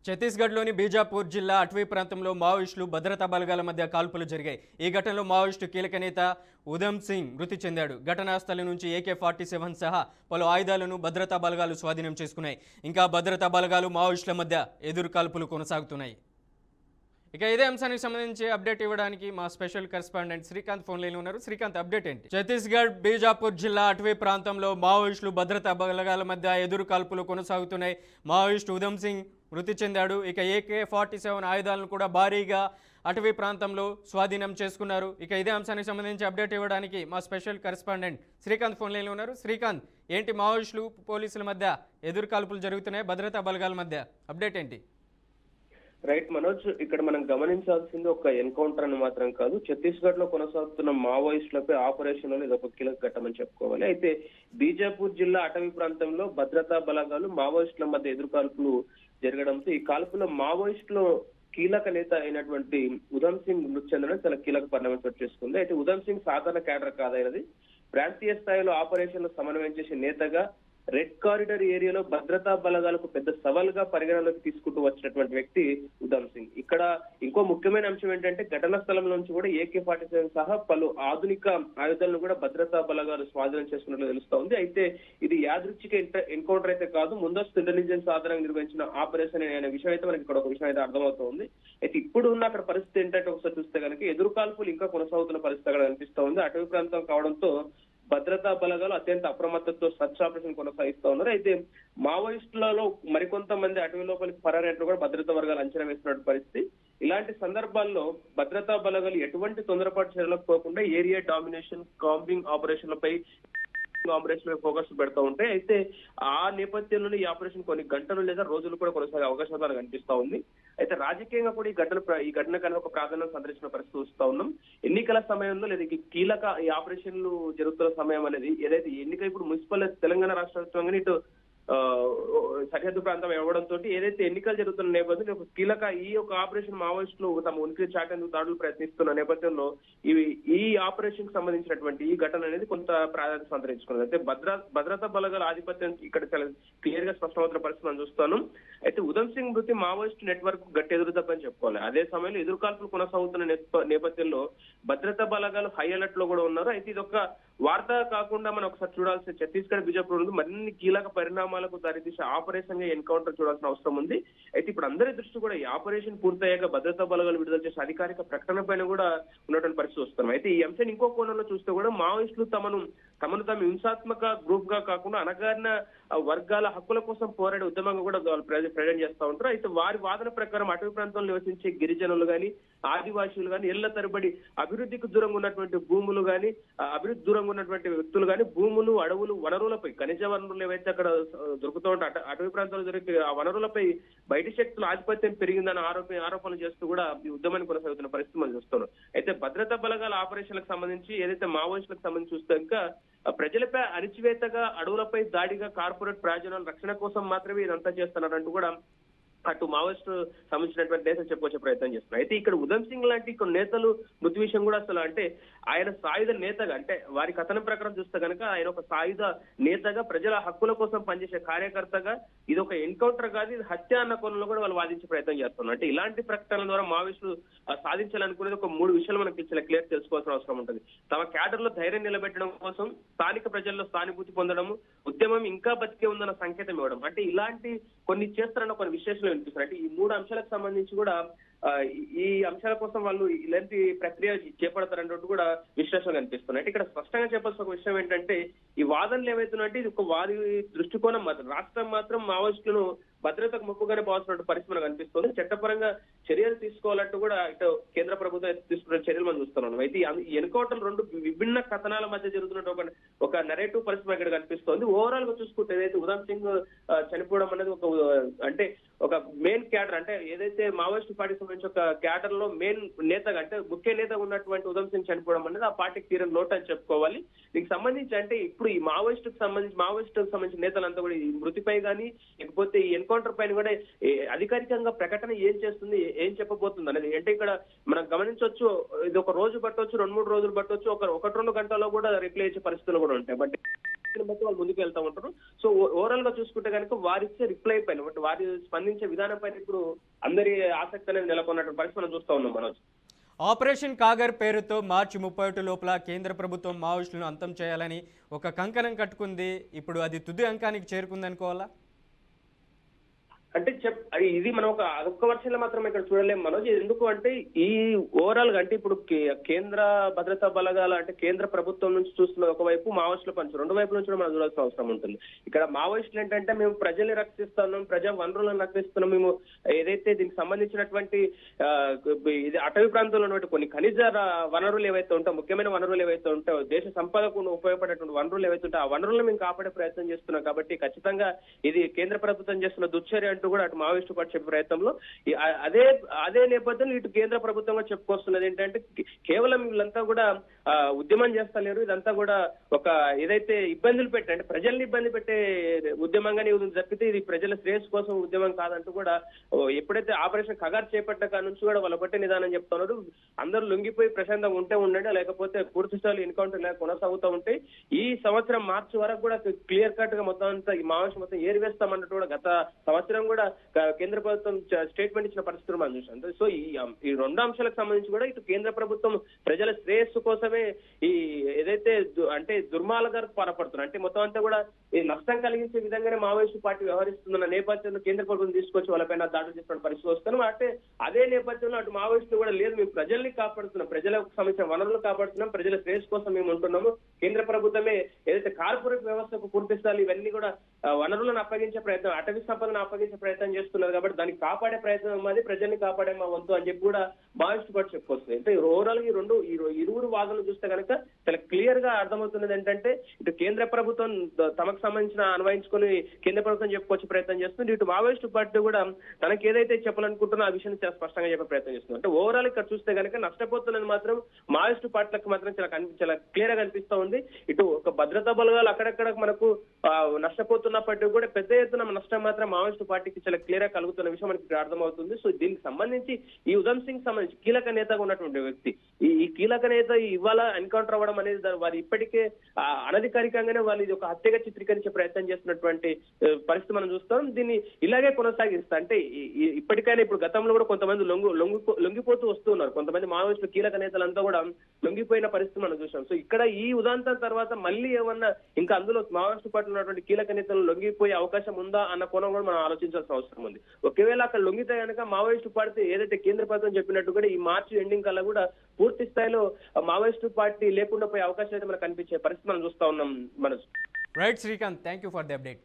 ఛత్తీస్గఢ్లోని బీజాపూర్ జిల్లా అటవీ ప్రాంతంలో మావోయిస్టులు భద్రతా బలగాల మధ్య కాల్పులు జరిగాయి. ఈ ఘటనలో మావోయిస్టు కీలక నేత ఉధమ్ సింగ్ మృతి చెందాడు. ఘటనా స్థలం నుంచి AK-47 సహా పలు ఆయుధాలను భద్రతా బలగాలు స్వాధీనం చేసుకున్నాయి. ఇంకా భద్రతా బలగాలు మావోయిస్టుల మధ్య ఎదురు కాల్పులు కొనసాగుతున్నాయి. ఇక ఇదే అంశానికి సంబంధించి అప్డేట్ ఇవ్వడానికి మా స్పెషల్ కరెస్పాండెంట్ శ్రీకాంత్ ఫోన్ లైన్లో ఉన్నారు. శ్రీకాంత్, అప్డేట్ ఏంటి? ఛత్తీస్గఢ్ బీజాపూర్ జిల్లా అటవీ ప్రాంతంలో మావోయిస్టులు భద్రతా బలగాల మధ్య ఎదురు కాల్పులు కొనసాగుతున్నాయి. మావోయిస్టు ఉధమ్ సింగ్ మృతి చెందాడు. ఇక AK-47 ఆయుధాలను కూడా భారీగా అటవీ ప్రాంతంలో స్వాధీనం చేసుకున్నారు. ఇక ఇదే అంశానికి సంబంధించి అప్డేట్ ఇవ్వడానికి మా స్పెషల్ కరెస్పాండెంట్ శ్రీకాంత్ ఫోన్ లైన్లో ఉన్నారు. శ్రీకాంత్, ఏంటి మావోయిస్టులు పోలీసుల మధ్య ఎదురు కాల్పులు జరుగుతున్నాయి, భద్రతా బలగాల మధ్య అప్డేట్ ఏంటి? రైట్ మనోజ్, ఇక్కడ మనం గమనించాల్సింది ఒక ఎన్కౌంటర్ అని మాత్రం కాదు, ఛత్తీస్గఢ్ లో కొనసాగుతున్న మావోయిస్టులపై ఆపరేషన్ లో ఇది ఒక కీలక ఘట్టమని చెప్పుకోవాలి. అయితే బీజాపూర్ జిల్లా అటవీ ప్రాంతంలో భద్రతా బలగాలు మావోయిస్టుల మధ్య ఎదురుకాల్పులు జరగడంతో ఈ కాల్పులో మావోయిస్టులు కీలక నేత అయినటువంటి ఉధమ్ సింగ్ మృతి చెందడం చాలా కీలక పరిణామం చోటు చేసుకుంది. అయితే ఉధమ్ సింగ్ సాధారణ క్యాడర్ కాదైనది, ప్రాంతీయ స్థాయిలో ఆపరేషన్లు సమన్వయం చేసే నేతగా రెడ్ కారిడార్ ఏరియాలో భద్రతా బలగాలకు పెద్ద సవాల్గా పరిగణలోకి తీసుకుంటూ వచ్చినటువంటి వ్యక్తి ఉధమ్ సింగ్. ఇక్కడ ఇంకో ముఖ్యమైన అంశం ఏంటంటే ఘటనా స్థలం నుంచి కూడా AK-47 సహా పలు ఆధునిక ఆయుధాలను కూడా భద్రతా బలగాలు స్వాధీనం చేసుకున్నట్లు తెలుస్తా ఉంది. అయితే ఇది యాదృచ్ఛిక ఎన్కౌంటర్ అయితే కాదు, ముందస్తు ఇంటెలిజెన్స్ ఆధారంగా నిర్వహించిన ఆపరేషన్ అనే విషయం అయితే మనకి ఇక్కడ ఒక విషయం అయితే అర్థమవుతోంది. అయితే ఇప్పుడు ఉన్న అక్కడ పరిస్థితి ఏంటంటే ఒకసారి చూస్తే కనుక ఎదురుకాల్పులు ఇంకా కొనసాగుతున్న పరిస్థితి అక్కడ కనిపిస్తా ఉంది. అటవీ ప్రాంతం కావడంతో భద్రతా బలగాలు అత్యంత అప్రమత్తతో సర్చ్ ఆపరేషన్ కొనసాగిస్తా ఉన్నారు. అయితే మావోయిస్టులలో మరికొంతమంది అటవీ లోపలికి పరారైనట్లు కూడా భద్రతా వర్గాలు అంచనా వేస్తున్న పరిస్థితి. ఇలాంటి సందర్భాల్లో భద్రతా బలగాలు ఎటువంటి తొందరపాటు చర్యలకు పోకుండా ఏరియా డామినేషన్, కాంబింగ్ ఆపరేషన్లపై ఫోకస్ పెడతా ఉంటాయి. అయితే ఆ నేపథ్యంలోనే ఈ ఆపరేషన్ కొన్ని గంటలు లేదా రోజులు కూడా కొనసాగే అవకాశాలు కనిపిస్తా ఉంది. అయితే రాజకీయంగా కూడా ఈ ఘటన కనుక ఒక ప్రాధాన్యం సంతరించిన పరిస్థితి చూస్తా ఉన్నాం. ఎన్నికల సమయంలో లేదా కీలక ఈ ఆపరేషన్లు జరుగుతున్న సమయం అనేది ఏదైతే ఎన్నిక ఇప్పుడు మున్సిపల్ తెలంగాణ రాష్ట్ర వ్యాప్తంగా ఇటు సరిహద్దు ప్రాంతం ఇవ్వడంతో ఏదైతే ఎన్నికలు జరుగుతున్న నేపథ్యంలో ఒక కీలక ఈ యొక్క ఆపరేషన్ మావోయిస్టులు తమ ఉనికి చాటేందుకు దాడులు ప్రయత్నిస్తున్న నేపథ్యంలో ఈ ఆపరేషన్ కి సంబంధించినటువంటి ఈ ఘటన అనేది కొంత ప్రాధాన్యత సంతరించుకున్నది. అయితే భద్రతా బలగాల ఆధిపత్యం ఇక్కడ చాలా క్లియర్ గా స్పష్టమవుతున్న పరిస్థితి మనం చూస్తాను. అయితే ఉధమ్ సింగ్ మృతి మావోయిస్టు నెట్వర్క్ గట్టి ఎదురుదప్పని చెప్పుకోవాలి. అదే సమయంలో ఎదురుకాల్పులు కొనసాగుతున్న నేపథ్యంలో భద్రతా బలగాలు హై అలర్ట్ లో కూడా ఉన్నారు. అయితే ఇది ఒక వార్త కాకుండా మనం ఒకసారి చూడాల్సిన ఛత్తీస్గఢ్ బీజాపూర్ మరిన్ని కీలక పరిణామాలకు దారితీసే ఆపరేషన్ గా ఎన్కౌంటర్ చూడాల్సిన అవసరం ఉంది. అయితే ఇప్పుడు అందరి దృష్టి కూడా ఈ ఆపరేషన్ పూర్తయ్యాక భద్రతా బలగాలు విడుదల చేసే అధికారిక ప్రకటన పైన కూడా ఉన్నటువంటి పరిస్థితి వస్తున్నాం. అయితే ఈ అంశాన్ని ఇంకో కోణంలో చూస్తే కూడా మావోయిస్టులు తమను తాము హింసాత్మక గ్రూప్ గా కాకుండా అణగారిన వర్గాల హక్కుల కోసం పోరాడే ఉద్యమంగా కూడా ప్రజెంట్ చేస్తా ఉంటారు. అయితే వారి వాదన ప్రకారం అటవీ ప్రాంతంలో నివసించే గిరిజనులు గాని, ఆదివాసీలు గాని, ఏళ్ల తరబడి అభివృద్ధికి దూరంగా ఉన్నటువంటి భూములు గాని, అభివృద్ధి దూరంగా ఉన్నటువంటి వ్యక్తులు గాని భూములు, అడవులు, వనరులపై, ఖనిజ వనరులు ఏవైతే అక్కడ దొరుకుతూ ఉంటాయి అటవీ ప్రాంతాల్లో దొరికే ఆ వనరులపై బయటి శక్తుల ఆధిపత్యం పెరిగిందని ఆరోపణలు చేస్తూ కూడా ఈ ఉద్యమాన్ని కొనసాగుతున్న పరిస్థితి మనం చూస్తున్నాం. అయితే భద్రతా బలగాల ఆపరేషన్లకు సంబంధించి ఏదైతే మావోయిస్టులకు సంబంధించి చూస్తే ఇంకా ప్రజలపై అణిచివేతగా, అడవులపై దాడిగా, కార్పొరేట్ ప్రయోజనాల రక్షణ కోసం మాత్రమే ఇదంతా చేస్తున్నారంటూ కూడా అటు మావోయిస్టు సంబంధించినటువంటి నేతలు చెప్పుకొచ్చే ప్రయత్నం చేస్తున్నారు. అయితే ఇక్కడ ఉధమ్ సింగ్ లాంటి కొన్ని నేతలు మృతి విషయం కూడా అసలు అంటే ఆయన సాయుధ నేతగా, అంటే వారి కథనం ప్రకారం చూస్తే కనుక ఆయన ఒక సాయుధ నేతగా, ప్రజల హక్కుల కోసం పనిచేసే కార్యకర్తగా ఇది ఒక ఎన్కౌంటర్ కాదు, ఇది హత్య అన్న కోణంలో కూడా వాళ్ళు వాదించే ప్రయత్నం చేస్తున్నారు. అంటే ఇలాంటి ప్రకటనల ద్వారా మావోయిస్టులు సాధించాలనుకునేది ఒక 3 విషయాలు మనకి క్లియర్ తెలుసుకోవాల్సిన అవసరం ఉంటుంది. తమ క్యాడర్ లో ధైర్యం నిలబెట్టడం కోసం స్థానిక ప్రజల్లో సానుభూతి పొందడము, ఉద్యమం ఇంకా బతికే ఉందన్న సంకేతం ఇవ్వడం, అంటే ఇలాంటి కొన్ని చేస్తారన్న కొన్ని విశ్లేషణలు వినిపిస్తారు. అంటే ఈ 3 అంశాలకు సంబంధించి కూడా ఈ అంశాల కోసం వాళ్ళు ఇలాంటి ప్రక్రియ చేపడతారన్నట్టు కూడా విశ్లేషణలు కనిపిస్తున్నాయి. అంటే ఇక్కడ స్పష్టంగా చెప్పాల్సిన ఒక విషయం ఏంటంటే ఈ వాదనలు ఏవైతున్నాయంటే ఇది ఒక వారి దృష్టికోణం మాత్రం, రాష్ట్రం మాత్రం మావోయిస్టులను భద్రతకు మొక్కుగానే పోవాల్సిన పరిస్థితి మనకు కనిపిస్తుంది. చట్టపరంగా చర్యలు తీసుకోవాలంటూ కూడా ఇటు కేంద్ర ప్రభుత్వం తీసుకున్న చర్యలు మనం చూస్తున్నాం. అయితే ఈ ఎన్కౌంటర్ 2 విభిన్న కథనాల మధ్య జరుగుతున్న ఒక నెరేటివ్ పరిస్థితి ఇక్కడ కనిపిస్తోంది. ఓవరాల్ గా చూసుకుంటే ఏదైతే ఉధమ్ సింగ్ చనిపోవడం అనేది ఒక మెయిన్ క్యాడర్, అంటే ఏదైతే మావోయిస్ట్ పార్టీకి సంబంధించి ఒక క్యాడర్ లో మెయిన్ నేతగా, అంటే ముఖ్య నేతగా ఉన్నటువంటి ఉధమ్ సింగ్ చనిపోవడం అనేది ఆ పార్టీకి తీరని లోటు అని చెప్పుకోవాలి. దీనికి సంబంధించి అంటే ఇప్పుడు ఈ మావోయిస్టుకు సంబంధించిన నేతలంతా కూడా ఈ మృతిపై కానీ లేకపోతే ఈ ఎన్కౌంటర్ పైన కూడా అధికారికంగా ప్రకటన ఏం చేస్తుంది, ఏం చెప్పబోతుంది అనేది అంటే ఇక్కడ మనం గమనించవచ్చు. ఇది ఒక రోజు పట్టవచ్చు, 2-3 రోజులు పట్టవచ్చు, 1-2 గంటల్లో కూడా రిప్లై ఇచ్చే పరిస్థితులు కూడా ఉంటాయి. బట్ బట్టి వాళ్ళు ముందుకు వెళ్తా ఉంటారు. సో ఓవరాల్ గా చూసుకుంటే కనుక వారిచ్చే రిప్లై పైన బట్ వారి స్పందించే విధానం పైన ఇప్పుడు అందరి ఆసక్తి అనేది నెలకొన్నటువంటి పరిస్థితి మనం చూస్తా ఉన్నాం మనోజ్. ఆపరేషన్ కాగర్ పేరుతో మార్చి 31 లోపల కేంద్ర ప్రభుత్వం మావోయిస్టులను అంతం చేయాలని ఒక కంకణం కట్టుకుంది. ఇప్పుడు అది తుది అంకానికి చేరుకుందనుకోవాలా? అంటే ఇది మనం అదొక్క వర్షంలో మాత్రం ఇక్కడ చూడలేము మనోజ్. ఎందుకు అంటే ఈ ఓవరాల్ గా అంటే ఇప్పుడు కేంద్ర భద్రతా బలగాలు అంటే కేంద్ర ప్రభుత్వం నుంచి చూస్తున్న ఒకవైపు మావోయిస్టుల పంచు, 2 వైపుల నుంచి కూడా మనం చూడాల్సిన అవసరం ఉంటుంది. ఇక్కడ మావోయిస్టులు ఏంటంటే మేము ప్రజల్ని రక్షిస్తున్నాం, ప్రజా వనరులను రక్షిస్తున్నాం, మేము ఏదైతే దీనికి సంబంధించినటువంటి ఇది అటవీ ప్రాంతంలో ఉన్నటువంటి కొన్ని ఖనిజ వనరులు ఏవైతే ఉంటాయో, ముఖ్యమైన వనరులు ఏవైతే ఉంటాయో, దేశ సంపదకు ఉపయోగపడేటువంటి వనరులు ఏవైతే ఉంటాయో ఆ వనరులను మేము కాపాడే ప్రయత్నం చేస్తున్నాం. కాబట్టి ఖచ్చితంగా ఇది కేంద్ర ప్రభుత్వం చేస్తున్న దుశ్చర్య అంటూ కూడా అటు మావోయిస్టు పార్టీ చెప్పే ప్రయత్నంలో అదే నేపథ్యంలో ఇటు కేంద్ర ప్రభుత్వంగా చెప్పుకొస్తున్నది ఏంటంటే కేవలం వీళ్ళంతా కూడా ఉద్యమం చేస్తలేరు, ఇదంతా కూడా ఒక ఏదైతే ఇబ్బందులు పెట్టే అంటే ప్రజల్ని ఇబ్బంది పెట్టే ఉద్యమంగానే తప్పితే ఇది ప్రజల శ్రేయస్సు కోసం ఉద్యమం కాదంటూ కూడా ఎప్పుడైతే ఆపరేషన్ కగార్ చేపట్ట నుంచి కూడా వాళ్ళ బట్టే నిదానం చెప్తున్నారు. అందరూ లొంగిపోయి ప్రశాంతంగా ఉండండి, లేకపోతే పూర్తి స్థాయిలో ఎన్కౌంటర్ కొనసాగుతూ ఉంటాయి. ఈ సంవత్సరం మార్చి వరకు కూడా క్లియర్ కట్ గా మొత్తం అంతా ఈ మావోయిస్ట్ మొత్తం ఏరివేస్తామన్నట్టు కూడా గత సంవత్సరం కూడా కేంద్ర ప్రభుత్వం స్టేట్మెంట్ ఇచ్చిన పరిస్థితులు మనం చూసాం. సో ఈ 2 అంశాలకు సంబంధించి కూడా ఇటు కేంద్ర ప్రభుత్వం ప్రజల శ్రేయస్సు కోసమే ఈ ఏదైతే అంటే దుర్మార్గాలకు పాల్పడుతున్నారు అంటే మొత్తం అంతా కూడా ఈ నష్టం కలిగించే విధంగానే మావోయిస్టు పార్టీ వ్యవహరిస్తున్న నేపథ్యంలో కేంద్ర ప్రభుత్వం తీసుకొచ్చి వాళ్ళపైన దాడులు చేసిన పరిస్థితి వస్తాను. అంటే అదే నేపథ్యంలో అటు మావోయిస్టులు కూడా లేదు, మేము ప్రజల్ని కాపాడుతున్నాం, ప్రజలకు సంబంధించిన వనరులు కాపాడుతున్నాం, ప్రజల శ్రేయస్సు కోసం మేము ఉంటున్నాము. కేంద్ర ప్రభుత్వమే ఏదైతే కార్పొరేట్ వ్యవస్థకు పూర్తి స్థాయి ఇవన్నీ కూడా వనరులను అప్పగించే ప్రయత్నం, అటవీ సంపదను అప్పగించే ప్రయత్నం చేస్తున్నారు. కాబట్టి దాన్ని కాపాడే ప్రయత్నం మాది, ప్రజల్ని కాపాడే మా వంతు అని చెప్పి కూడా మావోయిస్టు పార్టీ చెప్పుకొస్తుంది. అంటే ఓవరాల్ గా ఇరువురు వాదనలు చూస్తే కనుక చాలా క్లియర్ గా అర్థమవుతున్నది ఏంటంటే ఇటు కేంద్ర ప్రభుత్వం తమకు సంబంధించిన అన్వయించుకొని కేంద్ర ప్రభుత్వం చెప్పుకొచ్చే ప్రయత్నం చేస్తుంది, ఇటు మావోయిస్టు పార్టీ కూడా తనకి ఏదైతే చెప్పాలనుకుంటున్నా ఆ విషయాన్ని చాలా స్పష్టంగా చెప్పే ప్రయత్నం చేస్తుంది. అంటే ఓవరాల్ ఇక్కడ చూస్తే కనుక నష్టపోతున్నది మాత్రం మావోయిస్టు పార్టీలకు మాత్రం చాలా క్లియర్ గా కనిపిస్తూ ఉంది. ఇటు ఒక భద్రతా బలగాలు అక్కడక్కడ మనకు నష్టపోతున్నప్పటికీ కూడా పెద్ద ఎత్తున నష్టం మాత్రం మావోయిస్టు పార్టీకి చాలా క్లియర్ గా కలుగుతున్న విషయం మనకి ఇక్కడ అర్థమవుతుంది. సో దీనికి సంబంధించి ఈ ఉధమ్ సింగ్ సంబంధించి కీలక నేతగా ఉన్నటువంటి వ్యక్తి, ఈ కీలక నేత ఇవాళ ఎన్కౌంటర్ అవ్వడం అనేది వారు ఇప్పటికే అనధికారికంగానే వాళ్ళు ఇది ఒక హత్యగా చిత్రీకరించే ప్రయత్నం చేస్తున్నటువంటి పరిస్థితి మనం చూస్తాం. దీన్ని ఇలాగే కొనసాగిస్తా అంటే ఇప్పటికైనా ఇప్పుడు గతంలో కూడా కొంతమంది లొంగిపోతూ వస్తూ ఉన్నారు, కొంతమంది మావోయిస్టులు కీలక నేతలంతా కూడా లొంగిపోయిన పరిస్థితి మనం చూసాం. సో ఇక్కడ ఈ ఉదాంతం తర్వాత మళ్ళీ ఏమన్నా ఇంకా అందులో మావోయిస్టు పార్టీలో ఉన్నటువంటి కీలక నేతలు లొంగిపోయే అవకాశం ఉందా అన్న కోణం కూడా మనం ఆలోచించాల్సిన అవసరం ఉంది. ఒకవేళ అక్కడ లొంగితే కనుక మావోయిస్టు పార్టీ ఏదైతే కేంద్ర ప్రభుత్వం చెప్పినట్టు కూడా ఈ మార్చి ఎండింగ్ కల్లా కూడా పూర్తి స్థాయిలో మావోయిస్టు పార్టీ లేకుండా పోయే అవకాశం అయితే మనకు కనిపించే పరిస్థితి మనం చూస్తా ఉన్నాం. మనసు right Srikanth, thank you for the update.